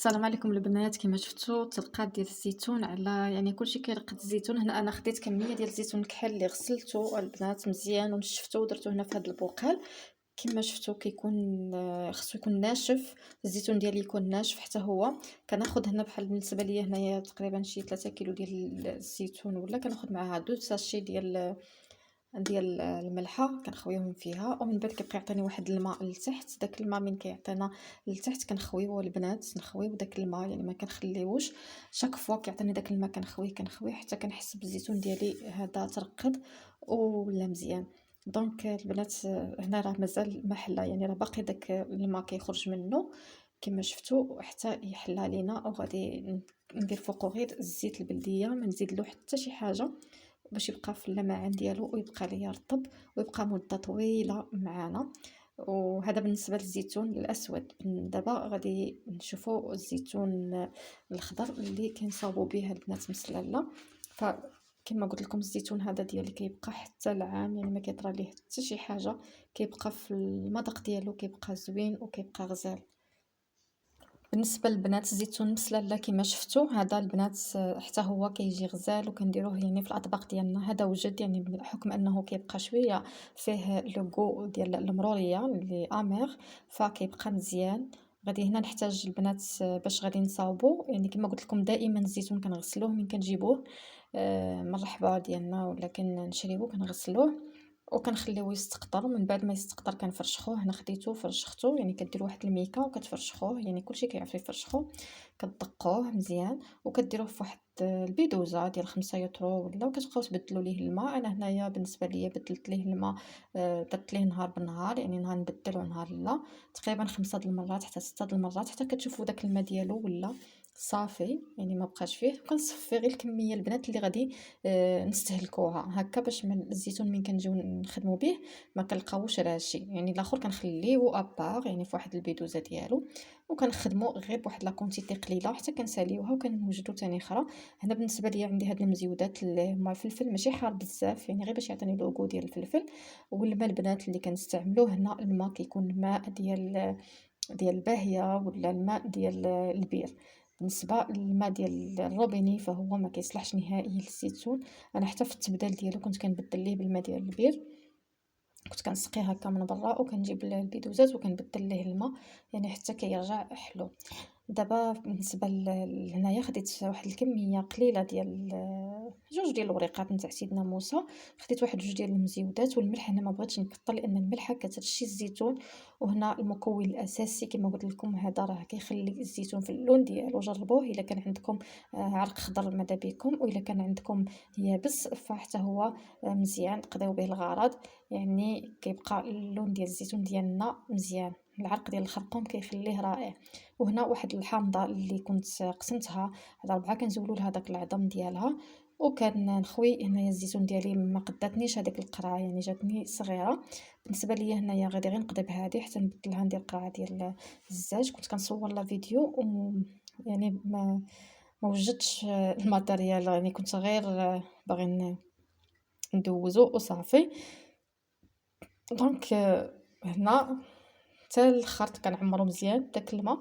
السلام عليكم البنات. كما شفتوا تلقات ديال الزيتون على يعني كلشي كيرقد الزيتون. هنا انا خديت كميه ديال الزيتون كحل اللي غسلته البنات مزيان ونشفته ودرته هنا في هذا البوقال. كما شفتوا كيكون خصو يكون ناشف. الزيتون ديالي يكون ناشف حتى هو. كناخذ هنا بحال بالنسبه ليا هنايا تقريبا شي 3 كيلو ديال الزيتون، ولا كناخذ معاها 2 ساشي ديال الملحه كنخويهم فيها، ومن بعد كيبقى يعطيني واحد الماء لتحت. داك الماء من كيعطينا لتحت كنخويوه البنات، نخويو داك الماء يعني ما كنخليوش. شاك فوا كيعطيني داك الماء كنخويه حتى كنحس بالزيتون ديالي هذا ترقد ولا مزيان. دونك البنات هنا راه مازال ما حلا، يعني راه باقي داك الماء كيخرج منه كما شفتوا حتى يحلى لينا. وغادي ندير فوقو غير الزيت البلديه، ما نزيدلو حتى شي حاجه باش يبقى في اللمعان ديالو ويبقى ليا رطب ويبقى مده طويله معنا. وهذا بالنسبه للزيتون الاسود. دابا غادي نشوفوا الزيتون الخضر اللي كنصاوبوا به البنات مسلاله. فكما قلت لكم الزيتون هذا ديالي كيبقى حتى العام، يعني ما كيطرى ليه حتى شي حاجه، كيبقى في المذاق ديالو كيبقى زوين وكيبقى غزال. بالنسبه للبنات الزيتون مسلله كما شفتوا هذا البنات حتى هو كيجي غزال وكنديروه يعني في الاطباق ديالنا. هذا وجد يعني بحكم انه كيبقى شويه فيه لوغو ديال المروريه اللي امير، فكيبقى مزيان. غادي هنا نحتاج البنات باش غادي نصاوبو، يعني كما قلت لكم دائما الزيتون كنغسلوه من كنجيبوه من الرحبه ديالنا، ولكن نشريوه كنغسلوه وكنخليوه يستقطر. ومن بعد ما يستقطر كنفرشخوه. هنا خديته فرشخته، يعني كديروا واحد الميكا وكتفرشخوه، يعني كلشي كيعرف يفرشخو. كتدقوه مزيان وكديروه في واحد البيدوزه ديال 5 يطرو ولا، وكتبقاو تبدلوا ليه الماء. انا هنايا بالنسبه ليا بدلت ليه الماء درت ليه نهار بالنهار، يعني نهار نبدل ونهار لا، تقريبا 5 د المرات حتى 6 د المرات حتى كتشوفوا داك الماء ديالو ولا صافي، يعني ما بقاش فيه. وكنصفي غير الكميه البنات اللي غادي نستهلكوها هكا باش من الزيتون من كنجيو نخدمو به ما كنلقاوش راشي. يعني الاخر كنخليوه ابار يعني في واحد البيدوزه ديالو، وكنخدمو غير بواحد لا كونتيتي قليله حتى كنساليوها وكنوجدو تاني اخرى. هنا بالنسبه ليا عندي هاد المزيودات اللي هما الفلفل ماشي حار بزاف، يعني غير باش يعطيني لوغو ديال الفلفل. والماء البنات اللي كنستعملوه هنا الماء كيكون ماء ديال الباهيه ولا الماء ديال البير. بالنسبه للماء ديال الروبيني فهو ما كيصلحش نهائي للزيتون. انا حتى في التبدال ديالو كنت كنبدل ليه بالماء ديال البير، كنت كنسقيه هكا من برا وكنجيب البيدوزات وكنبدل ليه الماء يعني حتى كيرجع حلو. دابا بالنسبه لهنايا خديت واحد الكميه قليله ديال جوج ديال الوريقات نتاع سيدنا موسى. خديت واحد جوج ديال المزيودات، والملح هنا ما بغيتش نكتر لان الملحه كترشي الزيتون. وهنا المكون الاساسي كما قلت لكم هذا راه كيخلي الزيتون في اللون ديالو. جربوه الا كان عندكم عرق خضر ماذا بكم، والا كان عندكم يابس فحتى هو مزيان تقضيو به الغرض. يعني كيبقى اللون ديال الزيتون ديالنا مزيان، العرق ديال الخرقوم كيخليه رائع. وهنا واحد الحامضه اللي كنت قسمتها على 4 كنزولوا لها داك العظم ديالها. وكنخوي هنايا الزيتون ديالي ما قداتنيش هذيك القرعه، يعني جاتني صغيره. بالنسبه ليا هنايا غادي غير نقضي بهذه حتى نبدلها ندير قرعه ديال الزاج. كنت كنصور لا فيديو يعني ما وجدتش الماتيريال، يعني كنت غير باغي ندوزو وصافي. دونك هنا حتى الخرط كنعمرو مزيان بداك الماء،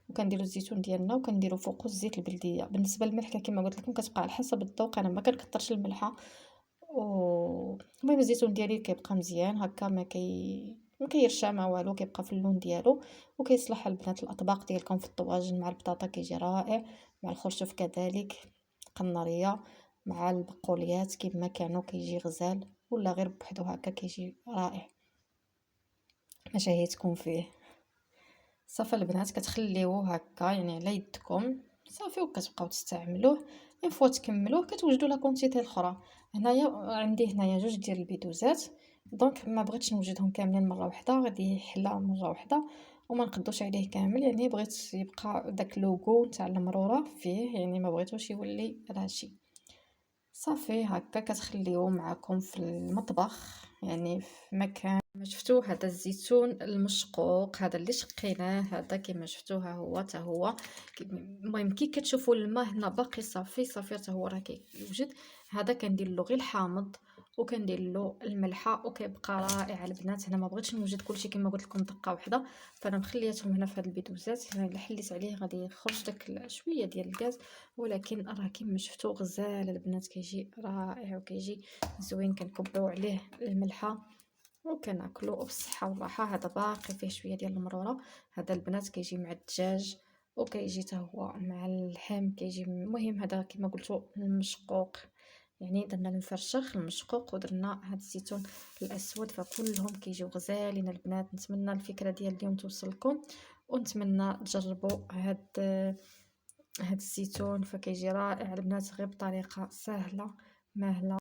وكنديرو الزيتون ديالنا وكنديرو فوقو الزيت البلديه. بالنسبه للملح كما قلت لكم كتبقى على حسب الذوق، انا ما كنكثرش الملحه. المهم الزيتون ديالي كيبقى مزيان هكا ما كيرشع ما والو، كيبقى في اللون ديالو وكيصلح البنات الاطباق ديالكم في الطواجن مع البطاطا كيجي رائع، مع الخرشوف كذلك، قناريه، مع البقوليات كيما كانوا كيجي غزال، ولا غير بوحدو هكا كيجي رائع. ما شهيتكم فيه. صافي البنات كتخليوه هكا يعني على يدكم صافي وكتبقاو تستعملوه. اون فوا تكملوه كتوجدوا لا كونتيتي الاخرى. هنايا عندي هنايا جوج ديال البيدوزات، دونك ما بغيتش نوجدهم كاملين مره واحده، غادي يحلى مره واحده وما نقدوش عليه كامل. يعني بغيت يبقى داك لوغو تاع المروره فيه، يعني ما بغيتوش يولي راشي. صافي هكا كتخليوه معكم في المطبخ يعني في مكان. كما شفتوا هذا الزيتون المشقوق هذا اللي شقيناه، هذا كما شفتوا ها هو حتى هو. المهم كي كتشوفوا الماء هنا باقي صافي حتى هو راه كيوجد. هذا كندير له غير الحامض وكندير له الملحه وكيبقى رائع البنات. هنا ما بغيتش نوجد كلشي كما قلت لكم دقه واحده، فانا مخلياتهم هنا في هاد البيدوزات. الا حليت عليه غادي يخرج داك شويه ديال الغاز، ولكن راه كما شفتوا غزال البنات كيجي رائع وكيجي زوين. كنكبوا عليه الملحه وكناكلو وبالصحه والراحه. هذا باقي فيه شويه ديال المروره. هذا البنات كيجي مع الدجاج وكيجي حتى هو مع اللحم كيجي. المهم هذا كما قلتوا المشقوق، يعني درنا المفرشخ المشقوق ودرنا هاد الزيتون الاسود، فكلهم كيجيو غزالين البنات. نتمنى الفكره ديال اليوم توصل لكم، ونتمنى تجربوا هاد الزيتون، فكيجي رائع البنات غير بطريقه سهله ماهله.